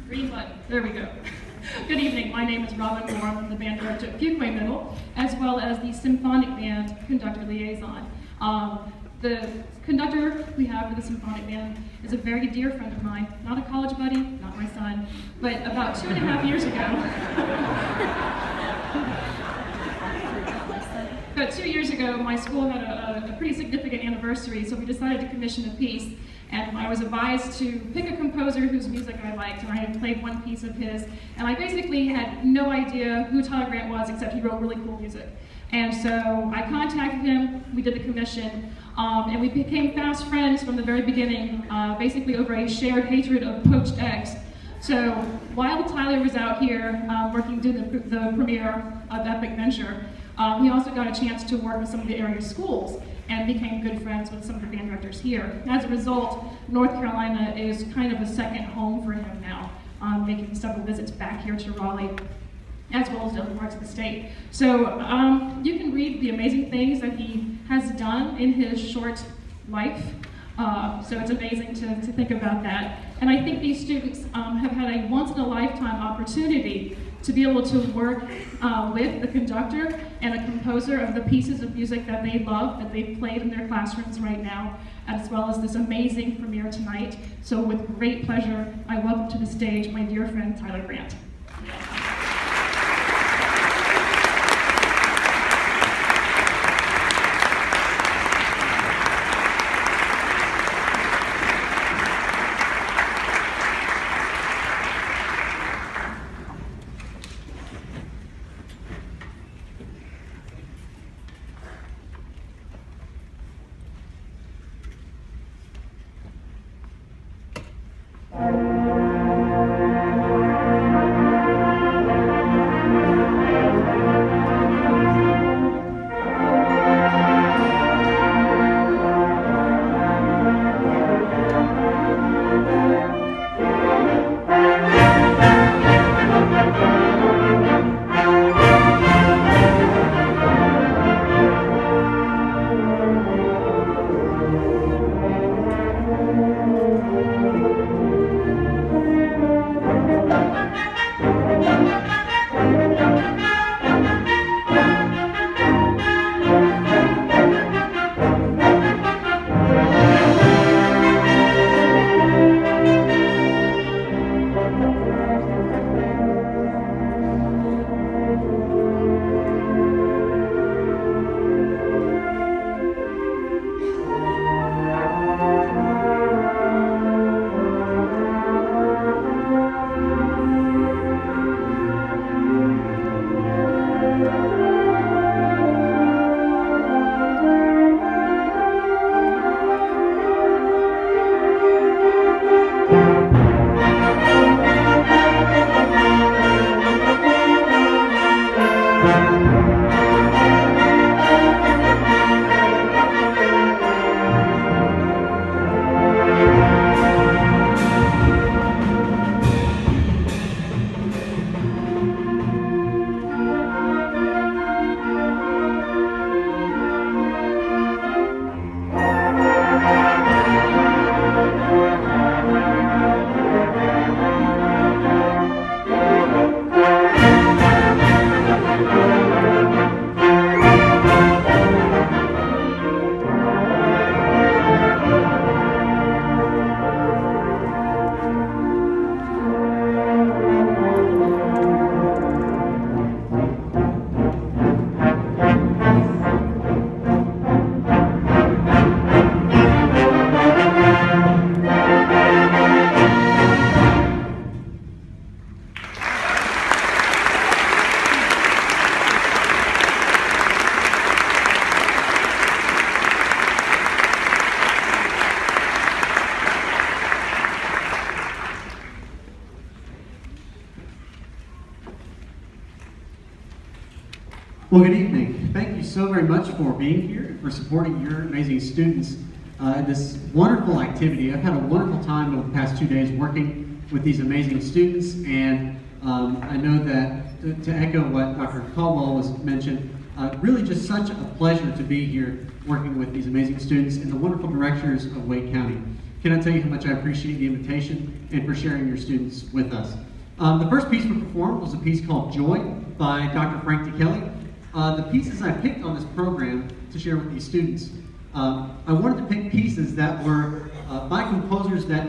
Green button. There we go. Good evening. My name is Robin Moore. I'm the band director at Fuquay Middle, as well as the symphonic band conductor liaison. The conductor we have for the symphonic band is a very dear friend of mine, not a college buddy, not my son, but about 2.5 years ago. About 2 years ago, my school had a pretty significant anniversary, so we decided to commission a piece. And I was advised to pick a composer whose music I liked, and I had played one piece of his, and I basically had no idea who Tyler Grant was, except he wrote really cool music. And so I contacted him, we did the commission, and we became fast friends from the very beginning, basically over a shared hatred of poached eggs. So while Tyler was out here working doing the premiere of Epic Venture, he also got a chance to work with some of the area schools and became good friends with some of the band directors here. As a result, North Carolina is kind of a second home for him now, making several visits back here to Raleigh, as well as other parts of the state. So you can read the amazing things that he has done in his short life. So it's amazing to think about that. And I think these students have had a once-in-a-lifetime opportunity to be able to work with the conductor and a composer of the pieces of music that they love, that they've played in their classrooms right now, as well as this amazing premiere tonight. So with great pleasure, I welcome to the stage my dear friend, Tyler Grant. Well, good evening. Thank you so very much for being here, for supporting your amazing students in this wonderful activity. I've had a wonderful time over the past 2 days working with these amazing students, and I know that to echo what Dr. Caldwell was mentioned, really just such a pleasure to be here working with these amazing students and the wonderful directors of Wake County. cannot tell you how much I appreciate the invitation and for sharing your students with us. The first piece we performed was a piece called Joy by Dr. Frank DeKelly. The pieces I picked on this program to share with these students, I wanted to pick pieces that were by composers that,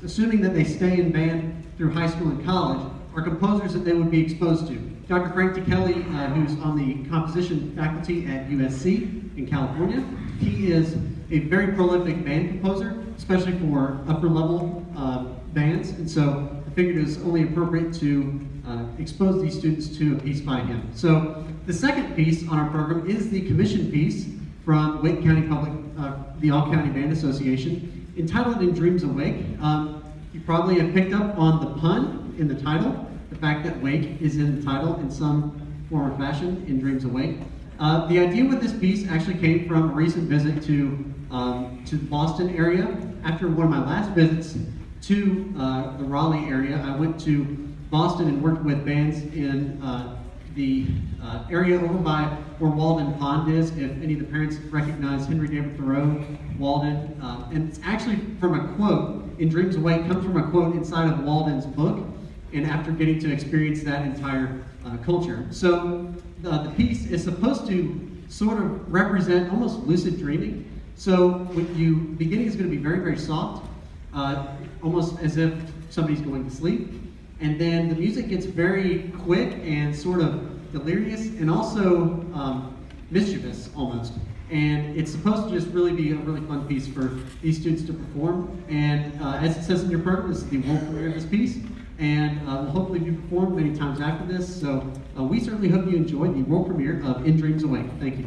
assuming that they stay in band through high school and college, are composers that they would be exposed to. Dr. Frank DeKelly, who's on the composition faculty at USC in California, he is a very prolific band composer, especially for upper level bands, and so I figured it was only appropriate to expose these students to a piece by him. So the second piece on our program is the commission piece from Wake County the All County Band Association, entitled In Dreams Awake. You probably have picked up on the pun in the title, the fact that Wake is in the title in some form or fashion, In Dreams Awake. The idea with this piece actually came from a recent visit to the Boston area. After one of my last visits to the Raleigh area, I went to Boston and worked with bands in the area over by where Walden Pond is. If any of the parents recognize Henry David Thoreau, Walden, and it's actually from a quote, In Dreams Awake, comes from a quote inside of Walden's book, and after getting to experience that entire culture. So the piece is supposed to sort of represent almost lucid dreaming. So beginning is going to be very, very soft, almost as if somebody's going to sleep. And then the music gets very quick and sort of delirious and also mischievous almost. And it's supposed to just really be a really fun piece for these students to perform. And as it says in your program, this is the world premiere of this piece. And will hopefully be performed many times after this. So we certainly hope you enjoyed the world premiere of In Dreams Awake. Thank you.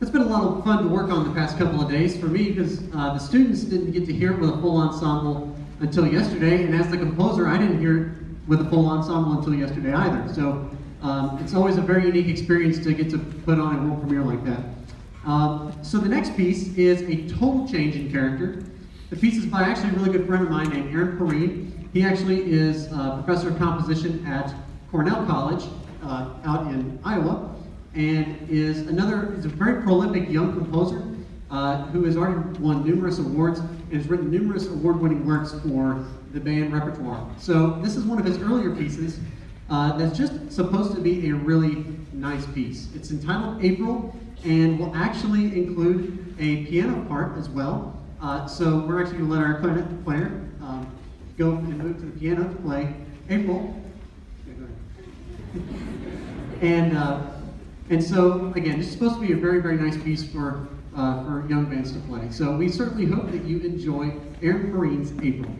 It's been a lot of fun to work on the past couple of days for me because the students didn't get to hear it with a full ensemble until yesterday, and as the composer, I didn't hear it with a full ensemble until yesterday either. So it's always a very unique experience to get to put on a world premiere like that. So the next piece is a total change in character. The piece is by actually a really good friend of mine named Aaron Perrine. He actually is a professor of composition at Cornell College out in Iowa, and is a very prolific young composer who has already won numerous awards and has written numerous award-winning works for the band repertoire. So this is one of his earlier pieces that's just supposed to be a really nice piece. It's entitled April and will actually include a piano part as well. So we're actually going to let our clarinet player go and move to the piano to play April. And so, again, this is supposed to be a very, very nice piece for young bands to play. So we certainly hope that you enjoy Aaron Perrine's April.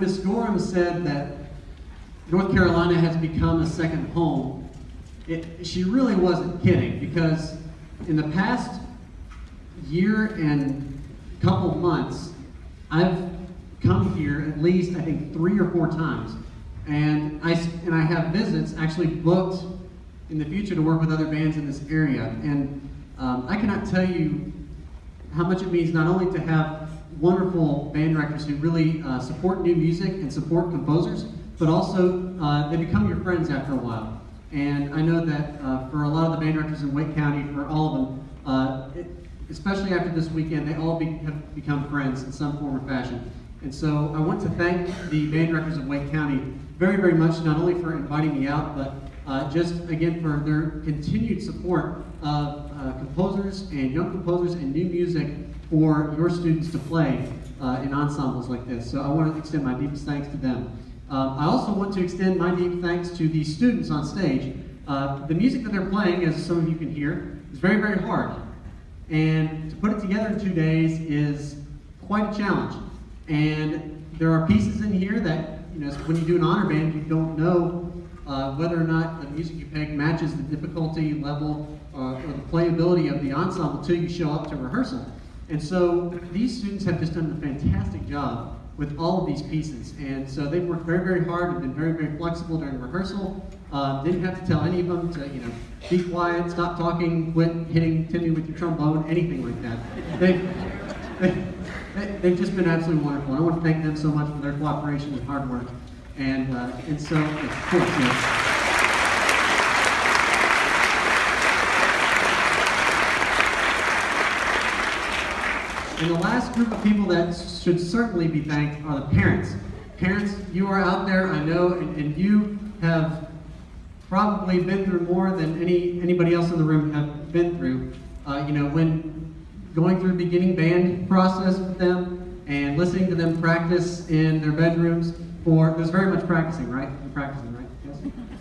when Ms. Gorham said that North Carolina has become a second home, she really wasn't kidding, because in the past year and couple months, I've come here at least, I think, 3 or 4 times. And I have visits actually booked in the future to work with other bands in this area. And I cannot tell you how much it means not only to have wonderful band directors who really support new music and support composers, but also they become your friends after a while. And I know that for a lot of the band directors in Wake County, for all of them, especially after this weekend, they all have become friends in some form or fashion. And so I want to thank the band directors of Wake County very, very much, not only for inviting me out, but just again for their continued support of composers and young composers and new music for your students to play in ensembles like this. So I want to extend my deepest thanks to them. I also want to extend my deep thanks to the students on stage. The music that they're playing, as some of you can hear, is very, very hard. And to put it together in 2 days is quite a challenge. And there are pieces in here that, when you do an honor band, you don't know whether or not the music you pick matches the difficulty level or the playability of the ensemble until you show up to rehearsal. And so these students have just done a fantastic job with all of these pieces. And so they've worked very, very hard and been very, very flexible during rehearsal. Didn't have to tell any of them to, be quiet, stop talking, quit hitting Timmy with your trombone, anything like that. They've just been absolutely wonderful. And I want to thank them so much for their cooperation and hard work. And so, of course, And the last group of people that should certainly be thanked are the parents. Parents, you are out there, I know, and you have probably been through more than anybody else in the room have been through. When going through beginning band process with them and listening to them practice in their bedrooms there's very much practicing, right? You're practicing, right? Yes?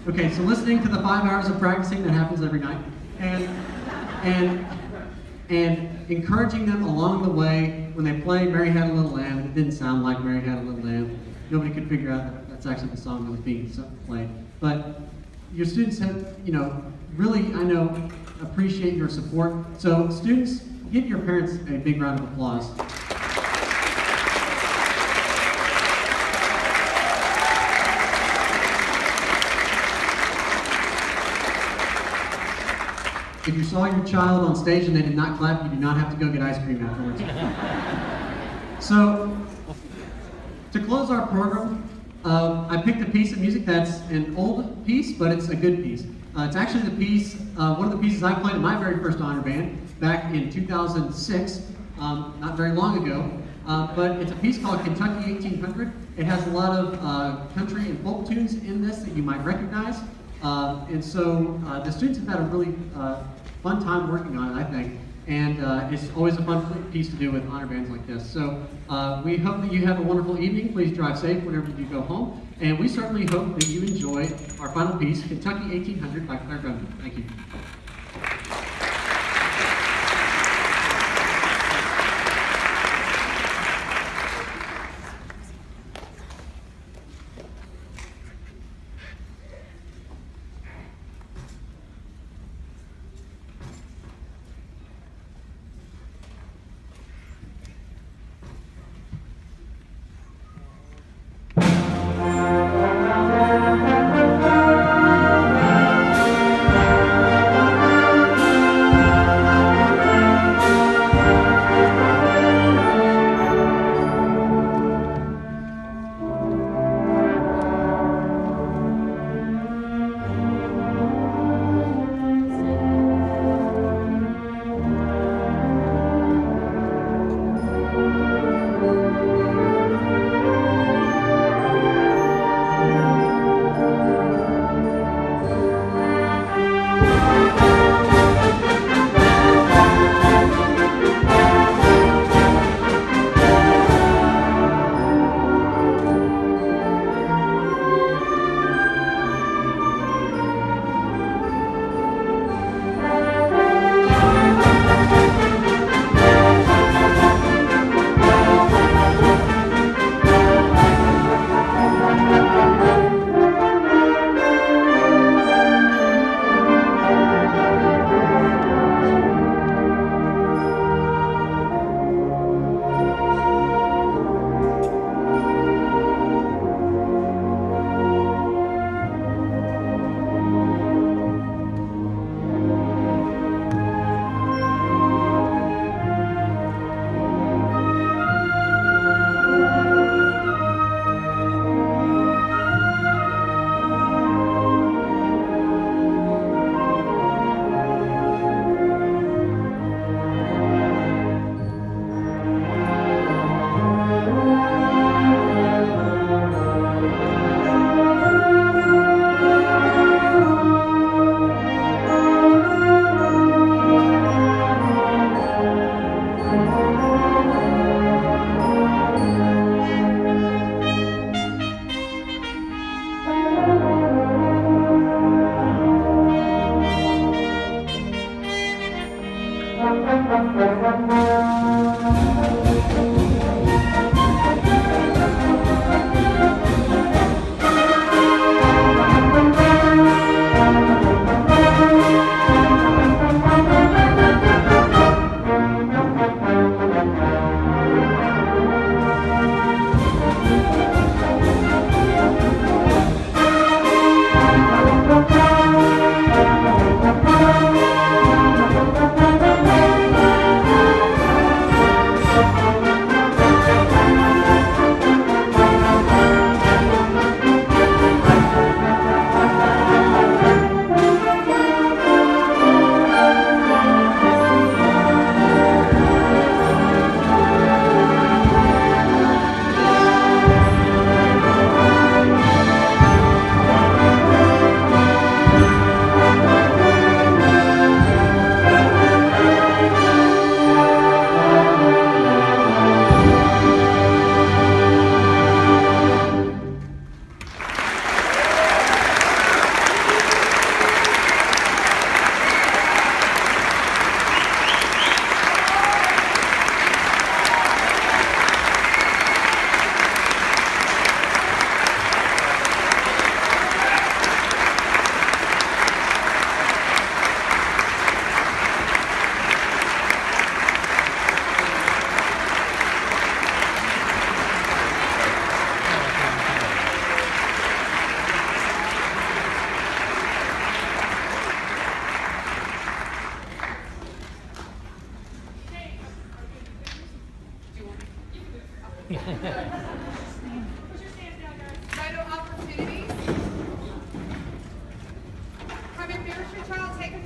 Okay, so listening to the 5 hours of practicing that happens every night, and encouraging them along the way when they play Mary Had a Little Lamb. It didn't sound like Mary Had a Little Lamb. Nobody could figure out that that's actually the song that was being played. But your students have, really, I know, appreciate your support. So students, give your parents a big round of applause. If you saw your child on stage and they did not clap, you do not have to go get ice cream afterwards. So, to close our program, I picked a piece of music that's an old piece, but it's a good piece. It's actually the piece, one of the pieces I played in my very first honor band back in 2006, not very long ago. But it's a piece called Kentucky 1800. It has a lot of country and folk tunes in this that you might recognize. And so the students have had a really fun time working on it, I think. And it's always a fun piece to do with honor bands like this. So we hope that you have a wonderful evening. Please drive safe whenever you go home. And we certainly hope that you enjoy our final piece, Kentucky 1800 by Claire Gunman. Thank you.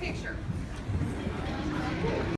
picture.